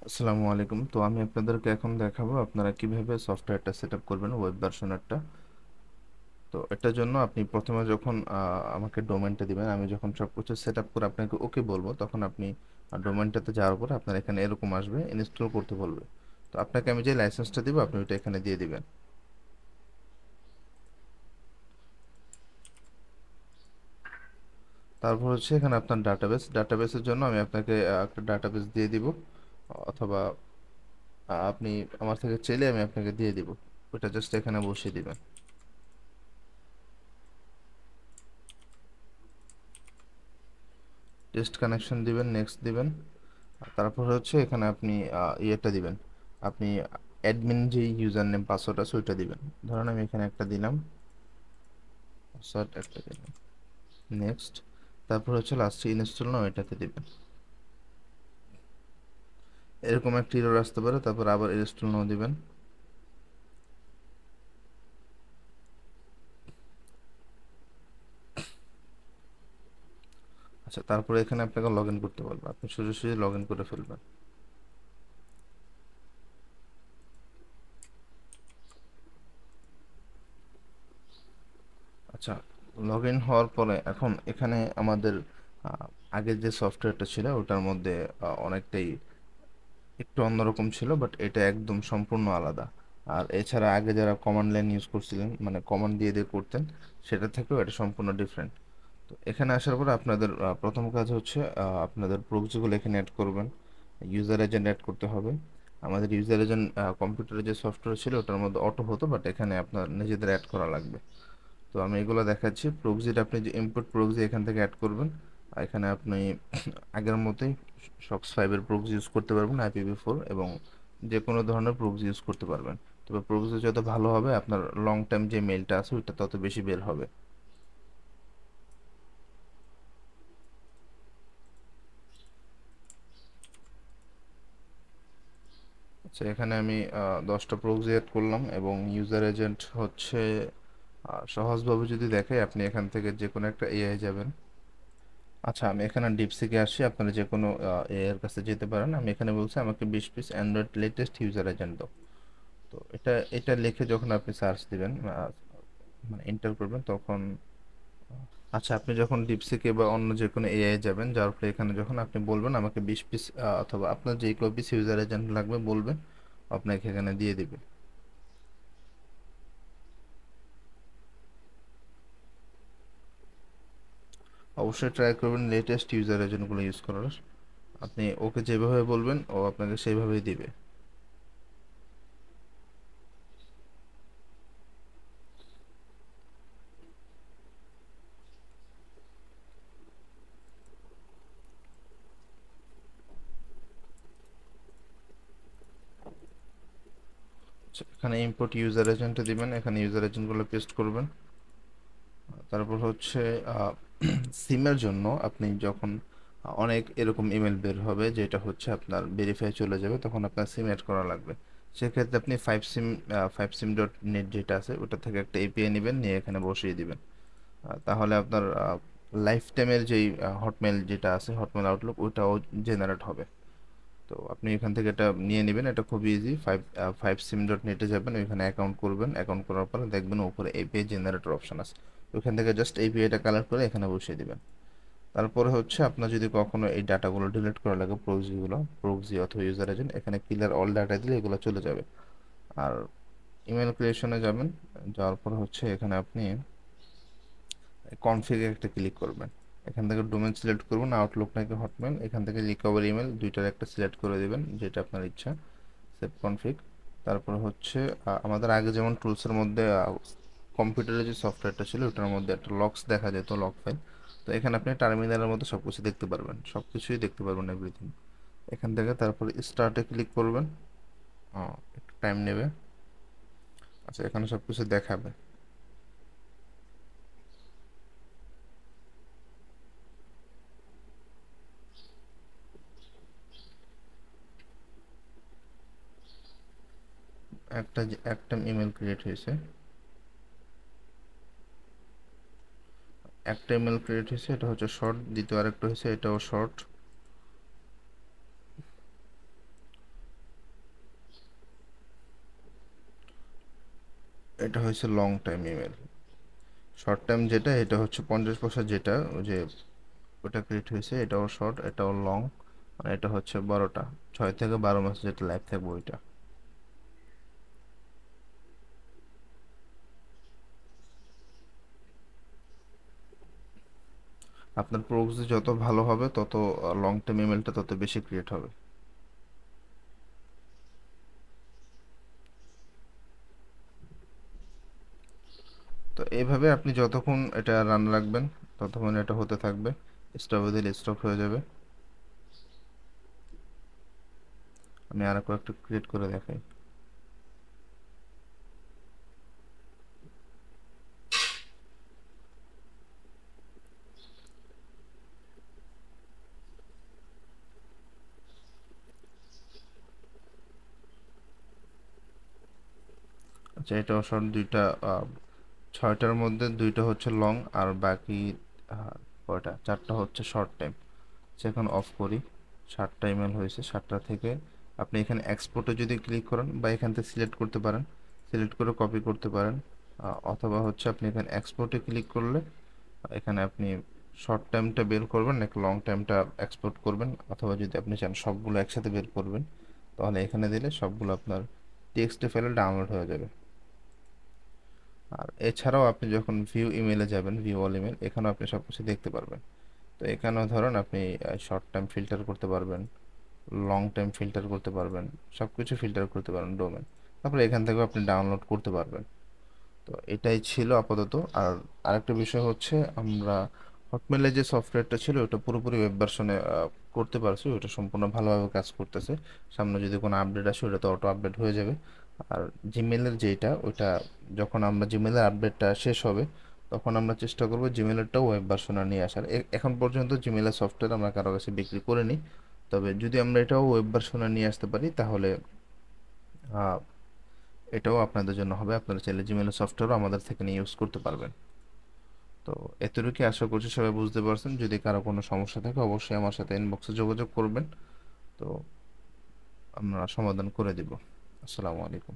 আসসালামু আলাইকুম। তো আমি আপনাদেরকে এখন দেখাবো আপনারা কিভাবে সফটওয়্যারটা সেট আপ করবেন, ওয়েব ভার্সনেরটা। তো এটার জন্য আপনি প্রথমে যখন আমাকে ডোমেনটা দিবেন, আমি যখন সব কিছু সেট আপ করে আপনাকে ওকে বলবো, তখন আপনি ডোমেনটাতে যাওয়ার পর আপনার এখানে এরকম আসবে, ইনস্টল করতে বলবে। তো আপনাকে আমি যে লাইসেন্সটা দিব আপনি ওইটা এখানে দিয়ে দিবেন। তারপর হচ্ছে এখানে আপনার ডাটাবেসের জন্য আমি আপনাকে একটা ডাটাবেস দিয়ে দিব, অথবা আপনি আমার থেকে চাইলে আমি আপনাকে দিয়ে দিব। ওটা জাস্ট এখানে বসিয়ে দিবেন। টেস্ট কানেকশন দিবেন, নেক্সট দিবেন। তারপর হচ্ছে এখানে আপনি ইয়েটা দিবেন। আপনি অ্যাডমিন যে ইউজার নেম পাসওয়ার্ড আছে ওইটা দিবেন। ধরুন আমি এখানে একটা দিলাম, পাসওয়ার্ড একটা দিলাম, নেক্সট। তারপর হচ্ছে লাস্টে ইনস্টল নাও এটাতে দিবেন। এরকম একটা এরর আসতে পারে, তারপর আবার ইনস্টল নাও দিবেন। আচ্ছা, তারপরে এখানে আপনাকে লগ ইন করতে বলবে, আপনি সোজাসুজি লগ ইন করে ফেলবেন। আচ্ছা, লগ ইন হওয়ার পরে এখন এখানে আমাদের আহ, আগের যে সফটওয়্যারটা ছিল ওটার মধ্যে অনেকটাই একটু অন্যরকম ছিল, বাট এটা একদম সম্পূর্ণ আলাদা। আর এছাড়া আগে যারা কমান্ড লাইন ইউজ করছিলেন, মানে কমান্ড দিয়ে দিয়ে করতেন, সেটা থেকেও এটা সম্পূর্ণ ডিফারেন্ট। তো এখানে আসার পর আপনাদের প্রথম কাজ হচ্ছে আপনাদের প্রক্সিগুলো এখানে অ্যাড করবেন। ইউজার এজেন্ট অ্যাড করতে হবে। আমাদের ইউজার এজেন্ট কম্পিউটারে যে সফটওয়্যার ছিল ওটার মধ্যে অটো হতো, বাট এখানে আপনার নিজেদের অ্যাড করা লাগবে। তো আমি এগুলো দেখাচ্ছি। প্রক্সিটা আপনি যে ইনপুট প্রক্সি এখান থেকে অ্যাড করবেন। আর এখানে আপনি আগের মতোই সক্স 5 এর প্রক্সি ইউজ করতে পারবেন, IPv4, এবং যে কোনো ধরনের প্রক্সি ইউজ করতে পারবেন। তবে প্রক্সি যত ভালো হবে আপনার লং টাইম যে মেইলটা আছে ওইটা তত বেশি বের হবে। আচ্ছা, এখানে আমি 10টা প্রক্সি অ্যাড করলাম, এবং ইউজার এজেন্ট হচ্ছে সহজভাবে যদি দেখাই, আপনি এখান থেকে যে কোনো একটা এআই যাবেন। আচ্ছা, আমি এখানে ডিপসিকে আসি, আপনারা যে কোনো এআই এর কাছে যেতে পারেন। আমি এখানে বলছি আমাকে 20 piece Android latest user agent দাও। তো এটা এটা লিখে যখন আপনি সার্চ দিবেন, মানে এন্টার করবেন, তখন আচ্ছা, আপনি যখন ডিপসিকে বা অন্য যে কোনো এআই যাবেন, যাওয়ার পরে এখানে যখন আপনি বলবেন আমাকে 20 পিস, অথবা আপনার যে কয় পিস ইউজার এজেন্ট লাগবে বলবেন, আপনাকে এখানে দিয়ে দিবে। অবশ্যই ট্রাই করবেন লেটেস্ট ইউজার এজেন্টগুলো ইউজ করার। আপনি ওকে যেভাবে বলবেন ও আপনাকে সেইভাবেই দিবে। আচ্ছা, এখানে ইম্পোর্ট ইউজার এজেন্টে দিবেন, এখানে ইউজার এজেন্টগুলো পেস্ট করবেন। তারপর হচ্ছে সিমের জন্য আপনি যখন অনেক এরকম ইমেল বের হবে যেটা হচ্ছে আপনার ভেরিফাই চলে যাবে, তখন আপনার সিম অ্যাড করা লাগবে। সেক্ষেত্রে আপনি 5sim.net যেটা আছে ওটা থেকে একটা এপিআই নেবেন, নিয়ে এখানে বসিয়ে দিবেন। তাহলে আপনার লাইফ টাইমের যেই হটমেল যেটা আছে, হটমেল আউটলুক, ওটাও জেনারেট হবে। তো আপনি এখান থেকে এটা নিয়ে নেবেন, এটা খুব ইজি। 5sim.net-এ যাবেন, ওইখানে অ্যাকাউন্ট করবেন। অ্যাকাউন্ট করার পরে দেখবেন উপরে এপিআই জেনারেটর অপশন আছে, ওইখান থেকে জাস্ট এপিআইটা কালেক্ট করে এখানে বসিয়ে দিবেন। তারপরে হচ্ছে আপনার যদি কখনো এই ডাটাগুলো ডিলিট করা লাগে, প্রক্সি অথবা ইউজার এজেন্ট, এখানে ক্লিয়ার অল ডাটা দিলে এগুলো চলে যাবে। আর ইমেল ক্রিয়েশনে যাবেন, যাওয়ার পর হচ্ছে এখানে আপনি কনফিগে একটা ক্লিক করবেন। এখান থেকে ডোমেন সিলেক্ট করবেন, আউটলুক নাকি হটমেল, এখান থেকে রিকভারি ইমেল দুইটার একটা সিলেক্ট করে দিবেন, যেটা আপনার ইচ্ছা। Save config. তারপর হচ্ছে আমাদের আগে যেমন টুলসের মধ্যে কম্পিউটারের যে সফটওয়্যারটা ছিল ওটার মধ্যে একটা লক্স দেখা যেত, লক ফাইল। তো এখানে আপনি টার্মিনালের মধ্যে সব কিছু দেখতে পারবেন, সব কিছুই দেখতে পারবেন, এভরিথিং। এখান থেকে তারপর স্টার্টে ক্লিক করবেন। একটু টাইম নেবে। আচ্ছা, এখানে সব কিছু দেখাবে। একটা ইমেল ক্রিয়েট হয়েছে, একটা ইমেল ক্রিয়েট হয়েছে, এটা হচ্ছে শর্ট। দ্বিতীয় আরেকটা হয়েছে, এটাও শর্ট। এটা হচ্ছে long time email. Short time যেটা, এটা হচ্ছে 50 পয়সা, যেটা ওই যে ওটা ক্রিয়েট হয়েছে, এটাও শর্ট, এটাও লং, মানে এটা হচ্ছে 12টা, 6 থেকে 12 মাস যেটা লাইফ থাকবে ওইটা। আপনার প্রক্সি যত ভালো হবে তত লং টাইম ইমেলটা তত বেশি ক্রিয়েট হবে। তো এইভাবে আপনি যতক্ষণ এটা রান রাখবেন ততক্ষণ এটা হতে থাকবে, স্টপে দিলে স্টপ হয়ে যাবে। আমি আর কয়েকটা ক্রিয়েট করে দেখাই। আচ্ছা, এটাও শর্ট দুইটা, 6টার মধ্যে 2টা হচ্ছে লং, আর বাকি কয়টা, 4টা হচ্ছে শর্ট টাইম। এখন অফ করি। 7টা ইমেল হয়েছে, 7টা থেকে আপনি এখানে এক্সপোর্টে যদি ক্লিক করেন বা এখান থেকে সিলেক্ট করতে পারেন, সিলেক্ট করে কপি করতে পারেন, অথবা হচ্ছে আপনি এখানে এক্সপোর্টে ক্লিক করলে এখানে আপনি শর্ট টাইমটা বের করবেন, নাকি লং টাইমটা এক্সপোর্ট করবেন, অথবা যদি আপনি চান সবগুলো একসাথে বের করবেন, তাহলে এখানে দিলে সবগুলো আপনার টেক্সট ফাইলে ডাউনলোড হয়ে যাবে। আর এছাড়াও আপনি যখন ভিউ ইমেলে যাবেন, ভিউ অল ইমেল, এখানেও আপনি সব কিছু দেখতে পারবেন। তো এখানেও ধরুন আপনি শর্ট টাইম ফিল্টার করতে পারবেন, লং টাইম ফিল্টার করতে পারবেন, সব কিছু ফিল্টার করতে পারবেন ডোমেন। তারপরে এখান থেকেও আপনি ডাউনলোড করতে পারবেন। তো এটাই ছিল আপাতত। আর আরেকটা বিষয় হচ্ছে, আমরা হটমেলের যে সফটওয়্যারটা ছিল ওটা পুরোপুরি ওয়েব ভার্সনে করতে পারছি, ওটা সম্পূর্ণ ভালোভাবে কাজ করতেছে। সামনে যদি কোনো আপডেট আসে ওটা তো অটো আপডেট হয়ে যাবে। আর জিমেলের যেটা, ওটা যখন আমরা জিমেলের আপডেটটা শেষ হবে তখন আমরা চেষ্টা করবো জিমেলেরটাও ওয়েব ভার্সনে নিয়ে আসার। এখন পর্যন্ত জিমেলের সফটওয়্যার আমরা কারো কাছে বিক্রি করিনি, তবে যদি আমরা এটাও ওয়েব ভার্সনে নিয়ে আসতে পারি তাহলে এটাও আপনাদের জন্য হবে। আপনারা চাইলে জিমেল সফটওয়্যারও আমাদের থেকে নিয়ে ইউজ করতে পারবেন। তো এতটুকু আশা করছি সবাই বুঝতে পারছেন। যদি কারো কোনো সমস্যা থাকে অবশ্যই আমার সাথে ইনবক্সে যোগাযোগ করবেন, তো আমরা সমাধান করে দিব। আসসালামু আলাইকুম।